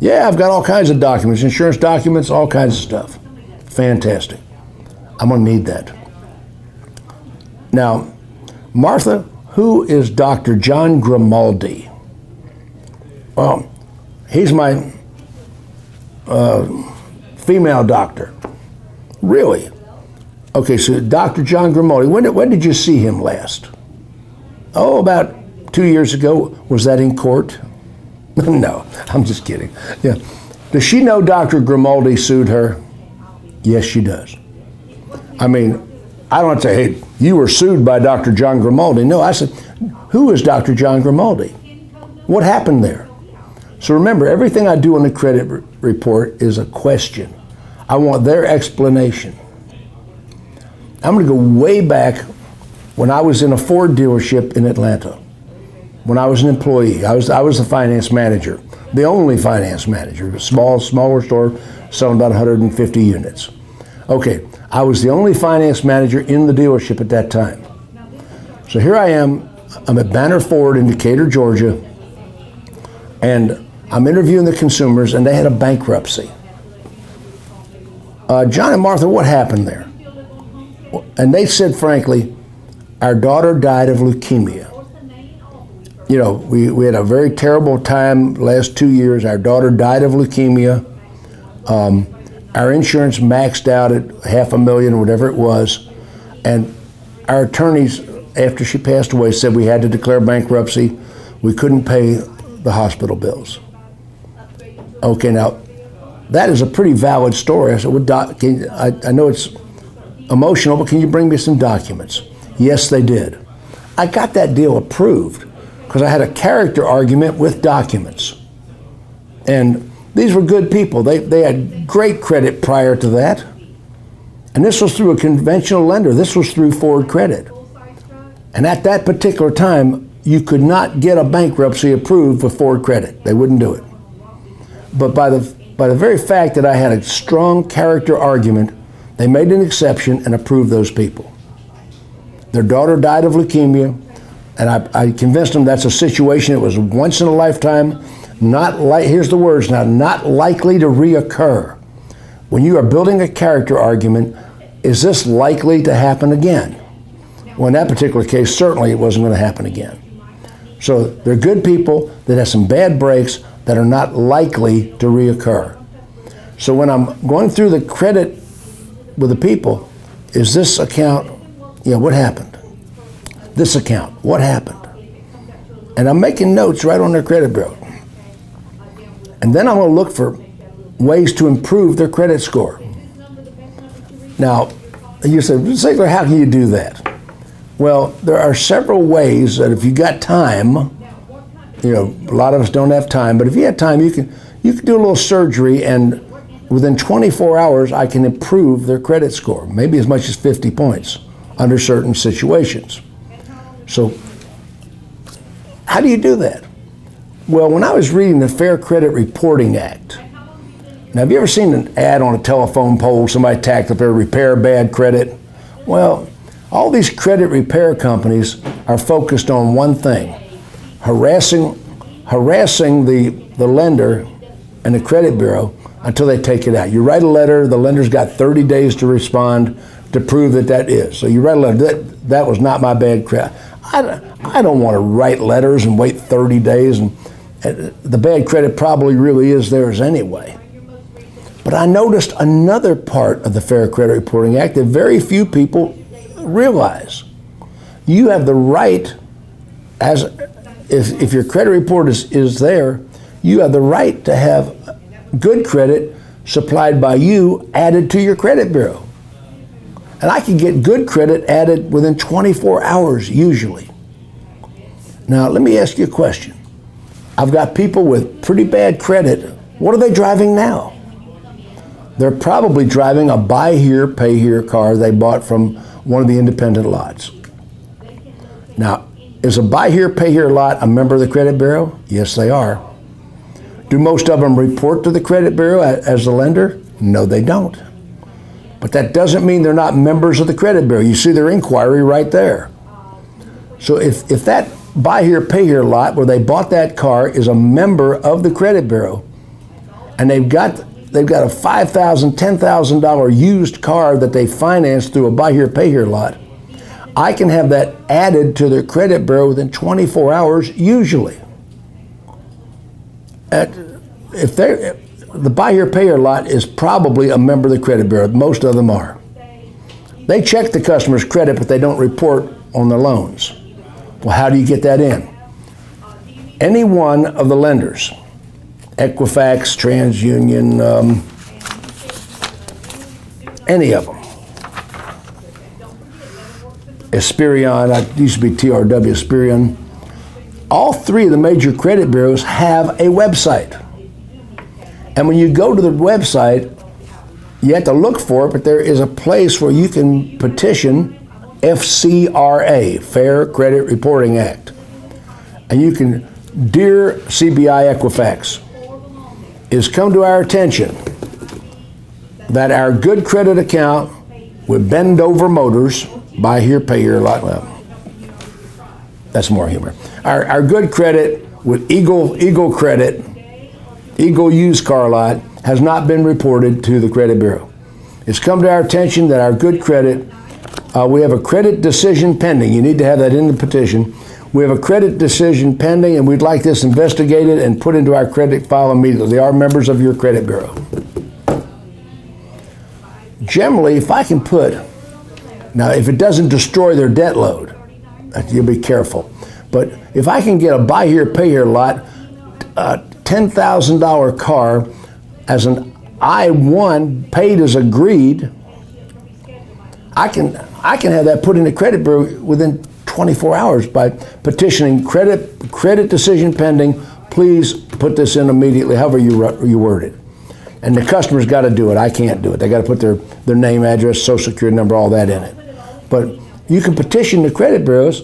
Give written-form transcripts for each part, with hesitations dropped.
Yeah, I've got all kinds of documents, insurance documents, all kinds of stuff. Fantastic. I'm going to need that. Now, Martha, who is Dr. John Grimaldi? Well, he's my female doctor. Really? Okay, so Dr. John Grimaldi, when did you see him last? Oh, about 2 years ago. Was that in court? No, I'm just kidding. Yeah. Does she know Dr. Grimaldi sued her? Yes, she does. I mean, I don't have to say, hey, you were sued by Dr. John Grimaldi. No, I said, who is Dr. John Grimaldi? What happened there? So remember, everything I do on the credit report is a question. I want their explanation. I'm going to go way back when I was in a Ford dealership in Atlanta. When I was an employee, I was the finance manager, the only finance manager, a smaller store selling about 150 units. Okay, I was the only finance manager in the dealership at that time. So here I am, I'm at Banner Ford in Decatur, Georgia, and I'm interviewing the consumers, and they had a bankruptcy. John and Martha, what happened there? And they said, frankly, our daughter died of leukemia. You know, we had a very terrible time the last 2 years. Our daughter died of leukemia. Our insurance maxed out at $500,000 or whatever it was. And our attorneys, after she passed away, said we had to declare bankruptcy. We couldn't pay the hospital bills. Okay, now, that is a pretty valid story. I said, well, I know it's emotional, but can you bring me some documents? Yes, they did. I got that deal approved because I had a character argument with documents. And these were good people. They had great credit prior to that. And this was through a conventional lender. This was through Ford Credit. And at that particular time, you could not get a bankruptcy approved for Ford Credit. They wouldn't do it. But by the very fact that I had a strong character argument, they made an exception and approved those people. Their daughter died of leukemia, and I convinced them that's a situation that was once in a lifetime, here's the words now, not likely to reoccur. When you are building a character argument, is this likely to happen again? Well, in that particular case, certainly it wasn't going to happen again. So they're good people that have some bad breaks that are not likely to reoccur. So when I'm going through the credit with the people, is this account, what happened? This account, what happened? And I'm making notes right on their credit bureau. And then I'm going to look for ways to improve their credit score. Now, you say, Ziglar, how can you do that? Well, there are several ways that if you got time, a lot of us don't have time, but if you have time, you can do a little surgery, and within 24 hours, I can improve their credit score, maybe as much as 50 points under certain situations. So how do you do that? Well, when I was reading the Fair Credit Reporting Act, now have you ever seen an ad on a telephone pole, somebody tacked up there, repair bad credit? Well, all these credit repair companies are focused on one thing, harassing the lender and the credit bureau until they take it out. You write a letter, the lender's got 30 days to respond to prove that is. So you write a letter, that was not my bad credit. I don't want to write letters and wait 30 days, and the bad credit probably really is theirs anyway. But I noticed another part of the Fair Credit Reporting Act that very few people realize. You have the right, if your credit report is there, you have the right to have good credit supplied by you added to your credit bureau. And I can get good credit added within 24 hours usually. Now, let me ask you a question. I've got people with pretty bad credit. What are they driving now? They're probably driving a buy here, pay here car they bought from one of the independent lots. Now, is a buy here, pay here lot a member of the credit bureau? Yes, they are. Do most of them report to the credit bureau as the lender? No, they don't. But that doesn't mean they're not members of the credit bureau. You see their inquiry right there. So if that buy here, pay here lot where they bought that car is a member of the credit bureau, and they've got a $5,000, $10,000 used car that they financed through a buy here, pay here lot, I can have that added to their credit bureau within 24 hours usually. If the buy here, pay here lot is probably a member of the credit bureau. Most of them are. They check the customer's credit, but they don't report on their loans. Well, how do you get that in? Any one of the lenders, Equifax, TransUnion, any of them. Experian, it used to be TRW, Experian. All three of the major credit bureaus have a website. And when you go to the website, you have to look for it, but there is a place where you can petition FCRA, Fair Credit Reporting Act. And you can, dear CBI Equifax, it has come to our attention that our good credit account with Bend Over Motors, buy here, pay here, well, that's more humor. Our good credit with Eagle Credit, Eagle Used Car Lot, has not been reported to the credit bureau. It's come to our attention that our good credit, we have a credit decision pending. You need to have that in the petition. We have a credit decision pending, and we'd like this investigated and put into our credit file immediately. They are members of your credit bureau. Generally, if I can put, now if it doesn't destroy their debt load, you'll be careful. But if I can get a buy here, pay here lot, $10,000 car as an I-1 paid as agreed, I can have that put in the credit bureau within 24 hours by petitioning credit decision pending, please put this in immediately, however you word it. And the customer's got to do it. I can't do it. They got to put their name, address, social security number, all that in it. But you can petition the credit bureaus,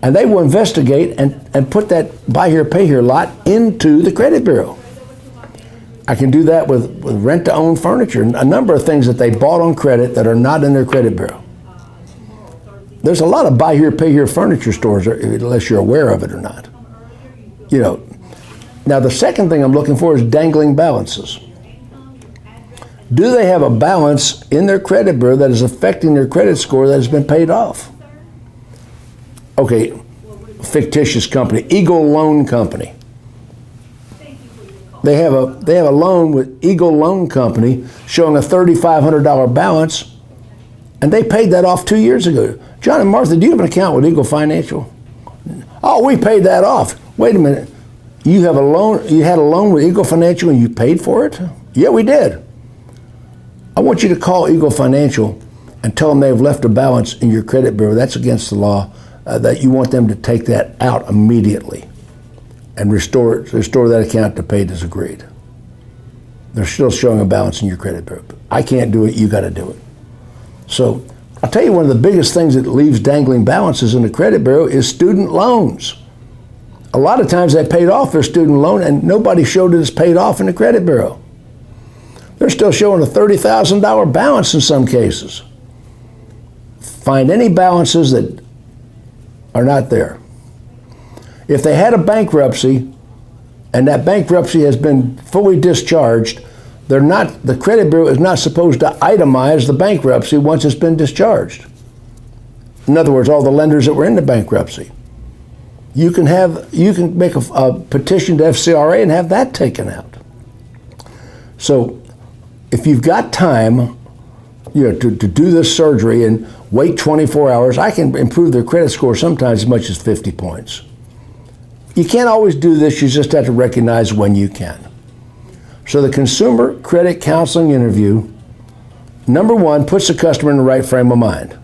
and they will investigate and put that buy here, pay here lot into the credit bureau. I can do that with rent-to-own furniture, a number of things that they bought on credit that are not in their credit bureau. There's a lot of buy here, pay here furniture stores, unless you're aware of it or not. You know. Now, the second thing I'm looking for is dangling balances. Do they have a balance in their credit bureau that is affecting their credit score that has been paid off? Okay, fictitious company, Eagle Loan Company. They have a loan with Eagle Loan Company showing a $3,500 balance, and they paid that off 2 years ago. John and Martha, do you have an account with Eagle Financial? Oh, we paid that off. Wait a minute. You have a loan? You had a loan with Eagle Financial and you paid for it? Yeah, we did. I want you to call Eagle Financial and tell them they've left a balance in your credit bureau. That's against the law. That you want them to take that out immediately and restore that account to paid as agreed. They're still showing a balance in your credit bureau. I can't do it. You got to do it. So I'll tell you, one of the biggest things that leaves dangling balances in the credit bureau is student loans. A lot of times they paid off their student loan and nobody showed it as paid off in the credit bureau. They're still showing a $30,000 balance in some cases. Find any balances that are not there. If they had a bankruptcy and that bankruptcy has been fully discharged, the credit bureau is not supposed to itemize the bankruptcy once it's been discharged. In other words, all the lenders that were in the bankruptcy. You can make a petition to FCRA and have that taken out. So if you've got time, to do this surgery and wait 24 hours, I can improve their credit score sometimes as much as 50 points. You can't always do this, you just have to recognize when you can. So the consumer credit counseling interview, number one, puts the customer in the right frame of mind.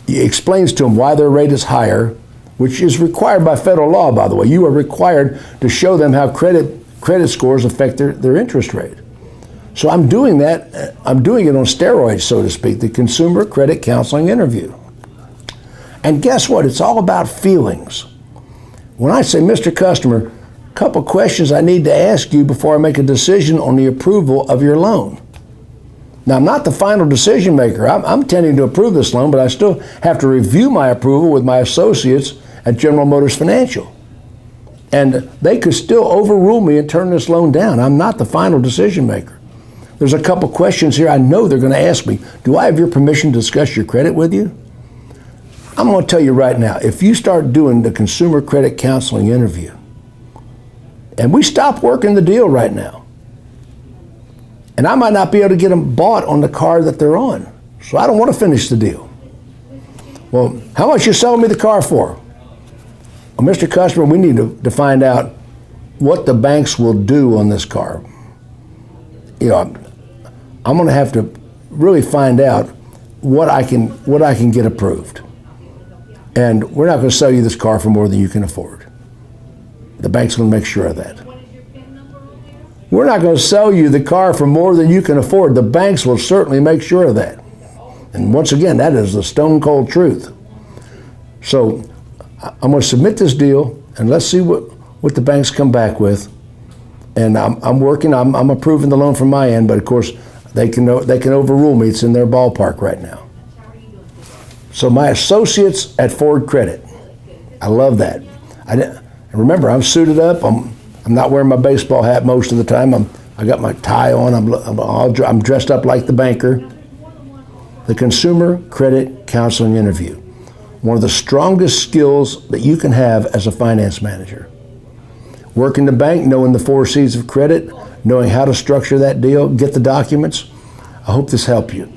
It explains to them why their rate is higher, which is required by federal law, by the way. You are required to show them how credit scores affect their interest rate. So I'm doing that. I'm doing it on steroids, so to speak, the consumer credit counseling interview. And guess what? It's all about feelings. When I say, Mr. Customer, a couple questions I need to ask you before I make a decision on the approval of your loan. Now, I'm not the final decision maker. I'm tending to approve this loan, but I still have to review my approval with my associates at General Motors Financial. And they could still overrule me and turn this loan down. I'm not the final decision maker. There's a couple questions here I know they're going to ask me. Do I have your permission to discuss your credit with you? I'm going to tell you right now, if you start doing the consumer credit counseling interview, and we stop working the deal right now, and I might not be able to get them bought on the car that they're on, so I don't want to finish the deal. Well, how much you selling me the car for? Well, Mr. Customer, we need to find out what the banks will do on this car. You know, I'm going to have to really find out what I can get approved. And we're not going to sell you this car for more than you can afford. The bank's going to make sure of that. We're not going to sell you the car for more than you can afford. The banks will certainly make sure of that. And once again, that is the stone cold truth. So I'm going to submit this deal, and let's see what the banks come back with. And I'm working. I'm approving the loan from my end, but of course they can overrule me. It's in their ballpark right now. So my associates at Ford Credit, I love that. Remember, I'm suited up. I'm not wearing my baseball hat most of the time. I got my tie on. I'm dressed up like the banker. The Consumer Credit Counseling Interview, one of the strongest skills that you can have as a finance manager. Working the bank, knowing the 4 C's of credit, knowing how to structure that deal, get the documents. I hope this helped you.